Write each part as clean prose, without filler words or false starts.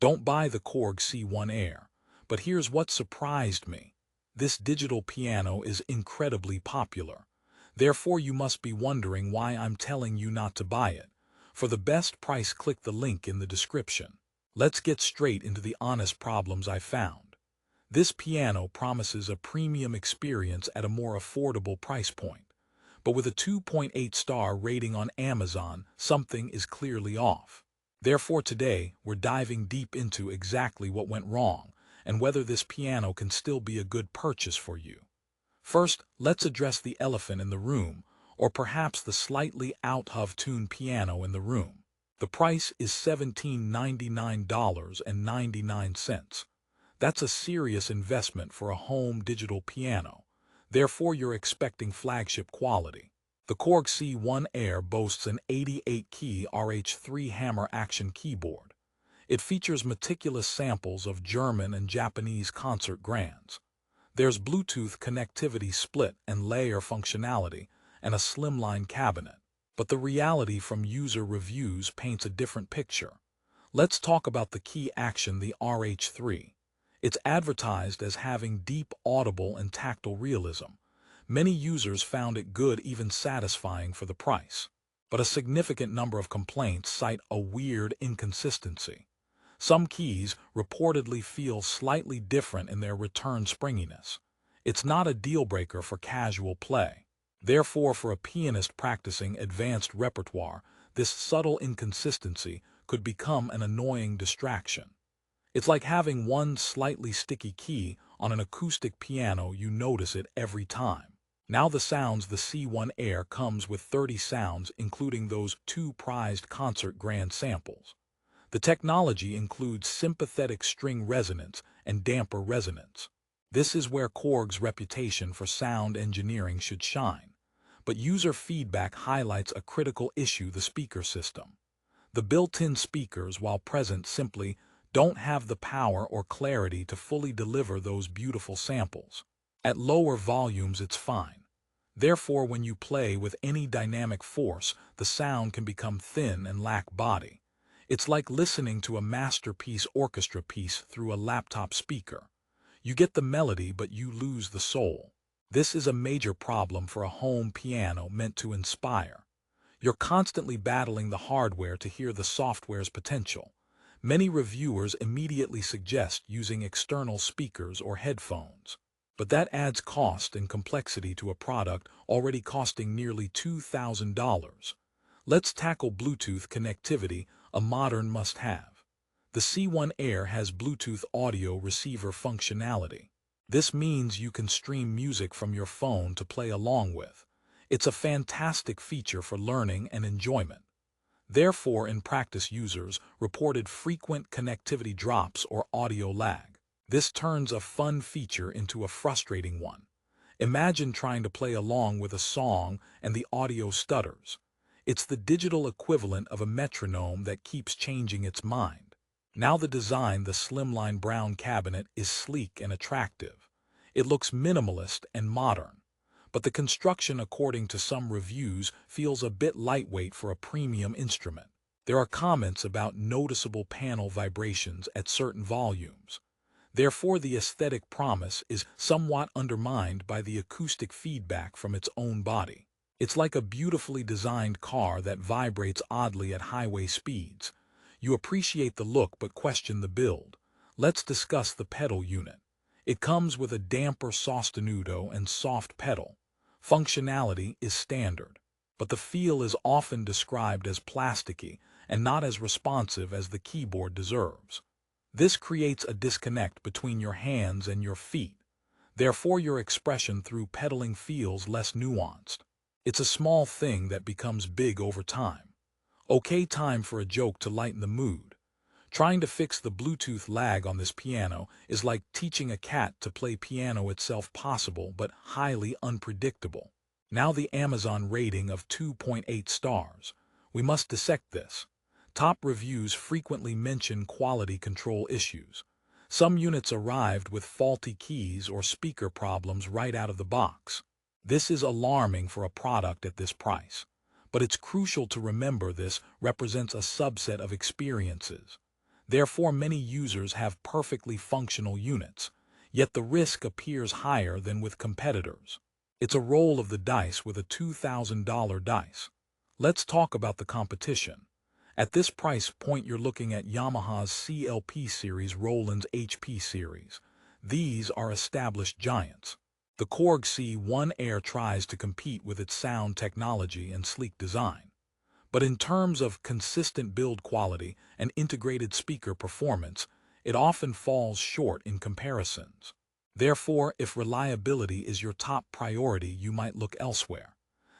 Don't buy the Korg C1 Air. But here's what surprised me. This digital piano is incredibly popular. Therefore, you must be wondering why I'm telling you not to buy it. For the best price, click the link in the description. Let's get straight into the honest problems I found. This piano promises a premium experience at a more affordable price point. But with a 2.8-star rating on Amazon, something is clearly off. Therefore, today, we're diving deep into exactly what went wrong and whether this piano can still be a good purchase for you. First, let's address the elephant in the room, or perhaps the slightly out-of-tune piano in the room. The price is $1799.99. That's a serious investment for a home digital piano. Therefore, you're expecting flagship quality. The Korg C1 Air boasts an 88-key RH3 hammer action keyboard. It features meticulous samples of German and Japanese concert grands. There's Bluetooth connectivity, split and layer functionality, and a slimline cabinet. But the reality from user reviews paints a different picture. Let's talk about the key action, the RH3. It's advertised as having deep audible and tactile realism. Many users found it good, even satisfying for the price. But a significant number of complaints cite a weird inconsistency. Some keys reportedly feel slightly different in their return springiness. It's not a deal-breaker for casual play. Therefore, for a pianist practicing advanced repertoire, this subtle inconsistency could become an annoying distraction. It's like having one slightly sticky key on an acoustic piano. You notice it every time. Now the sounds. The C1 Air comes with 30 sounds, including those two prized concert grand samples. The technology includes sympathetic string resonance and damper resonance. This is where Korg's reputation for sound engineering should shine. But user feedback highlights a critical issue: the speaker system. The built-in speakers, while present, simply don't have the power or clarity to fully deliver those beautiful samples. At lower volumes, it's fine. Therefore, when you play with any dynamic force, the sound can become thin and lack body. It's like listening to a masterpiece orchestra piece through a laptop speaker. You get the melody, but you lose the soul. This is a major problem for a home piano meant to inspire. You're constantly battling the hardware to hear the software's potential. Many reviewers immediately suggest using external speakers or headphones. But that adds cost and complexity to a product already costing nearly $2,000. Let's tackle Bluetooth connectivity, a modern must-have. The C1 Air has Bluetooth audio receiver functionality. This means you can stream music from your phone to play along with. It's a fantastic feature for learning and enjoyment. Therefore, in practice, users reported frequent connectivity drops or audio lag. This turns a fun feature into a frustrating one. Imagine trying to play along with a song and the audio stutters. It's the digital equivalent of a metronome that keeps changing its mind. Now the design. The slimline brown cabinet is sleek and attractive. It looks minimalist and modern. But the construction, according to some reviews, feels a bit lightweight for a premium instrument. There are comments about noticeable panel vibrations at certain volumes. Therefore, the aesthetic promise is somewhat undermined by the acoustic feedback from its own body. It's like a beautifully designed car that vibrates oddly at highway speeds. You appreciate the look but question the build. Let's discuss the pedal unit. It comes with a damper, sostenuto, and soft pedal. Functionality is standard, but the feel is often described as plasticky and not as responsive as the keyboard deserves. This creates a disconnect between your hands and your feet. Therefore, your expression through pedaling feels less nuanced. It's a small thing that becomes big over time. Okay, time for a joke to lighten the mood. Trying to fix the Bluetooth lag on this piano is like teaching a cat to play piano itself, possible but highly unpredictable. Now the Amazon rating of 2.8 stars. We must dissect this. Top reviews frequently mention quality control issues. Some units arrived with faulty keys or speaker problems right out of the box. This is alarming for a product at this price. But it's crucial to remember this represents a subset of experiences. Therefore, many users have perfectly functional units, yet the risk appears higher than with competitors. It's a roll of the dice with a $2,000 dice. Let's talk about the competition. At this price point, you're looking at Yamaha's CLP series, Roland's HP series. These are established giants. The Korg C1 Air tries to compete with its sound technology and sleek design. But in terms of consistent build quality and integrated speaker performance, it often falls short in comparisons. Therefore, if reliability is your top priority, you might look elsewhere.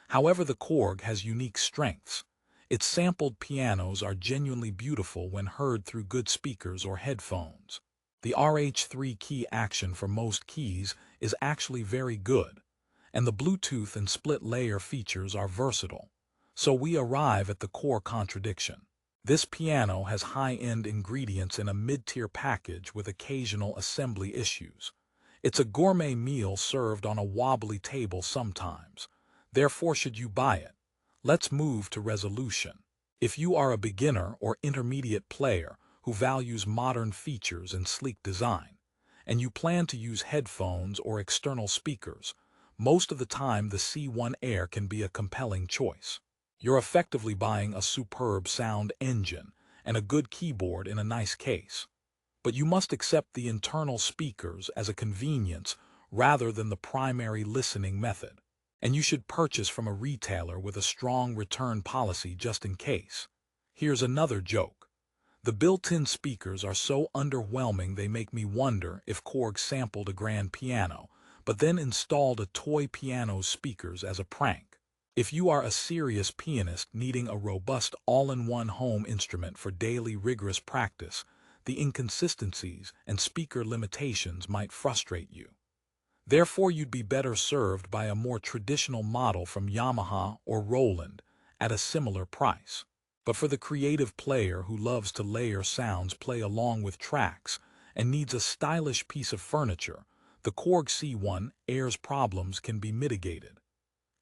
However, the Korg has unique strengths. Its sampled pianos are genuinely beautiful when heard through good speakers or headphones. The RH3 key action for most keys is actually very good, and the Bluetooth and split layer features are versatile. So we arrive at the core contradiction. This piano has high-end ingredients in a mid-tier package with occasional assembly issues. It's a gourmet meal served on a wobbly table sometimes. Therefore, should you buy it? Let's move to resolution. If you are a beginner or intermediate player who values modern features and sleek design, and you plan to use headphones or external speakers, most of the time the C1 Air can be a compelling choice. You're effectively buying a superb sound engine and a good keyboard in a nice case. But you must accept the internal speakers as a convenience rather than the primary listening method. And you should purchase from a retailer with a strong return policy just in case. Here's another joke. The built-in speakers are so underwhelming they make me wonder if Korg sampled a grand piano, but then installed a toy piano's speakers as a prank. If you are a serious pianist needing a robust all-in-one home instrument for daily rigorous practice, the inconsistencies and speaker limitations might frustrate you. Therefore, you'd be better served by a more traditional model from Yamaha or Roland at a similar price. But for the creative player who loves to layer sounds, play along with tracks, and needs a stylish piece of furniture, the Korg C1 Air's problems can be mitigated.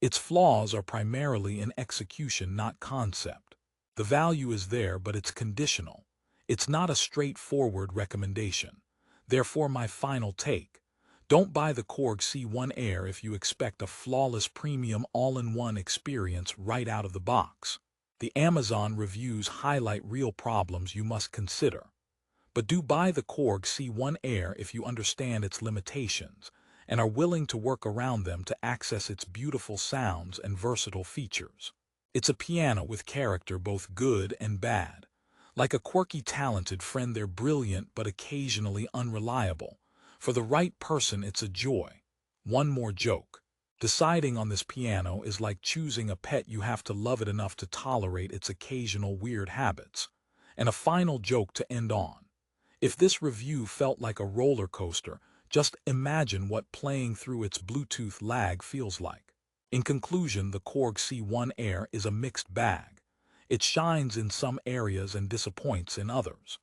Its flaws are primarily in execution, not concept. The value is there, but it's conditional. It's not a straightforward recommendation. Therefore, my final take: don't buy the Korg C1 Air if you expect a flawless premium all-in-one experience right out of the box. The Amazon reviews highlight real problems you must consider. But do buy the Korg C1 Air if you understand its limitations and are willing to work around them to access its beautiful sounds and versatile features. It's a piano with character, both good and bad. Like a quirky, talented friend, they're brilliant but occasionally unreliable. For the right person, it's a joy. One more joke. Deciding on this piano is like choosing a pet. You have to love it enough to tolerate its occasional weird habits. And a final joke to end on. If this review felt like a roller coaster, just imagine what playing through its Bluetooth lag feels like. In conclusion, the Korg C1 Air is a mixed bag. It shines in some areas and disappoints in others.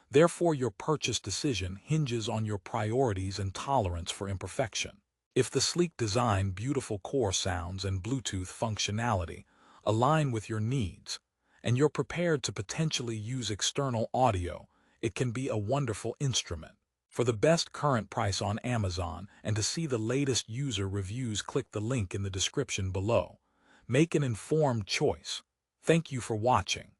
Therefore, your purchase decision hinges on your priorities and tolerance for imperfection. If the sleek design, beautiful core sounds, and Bluetooth functionality align with your needs, and you're prepared to potentially use external audio, it can be a wonderful instrument. For the best current price on Amazon and to see the latest user reviews, click the link in the description below. Make an informed choice. Thank you for watching.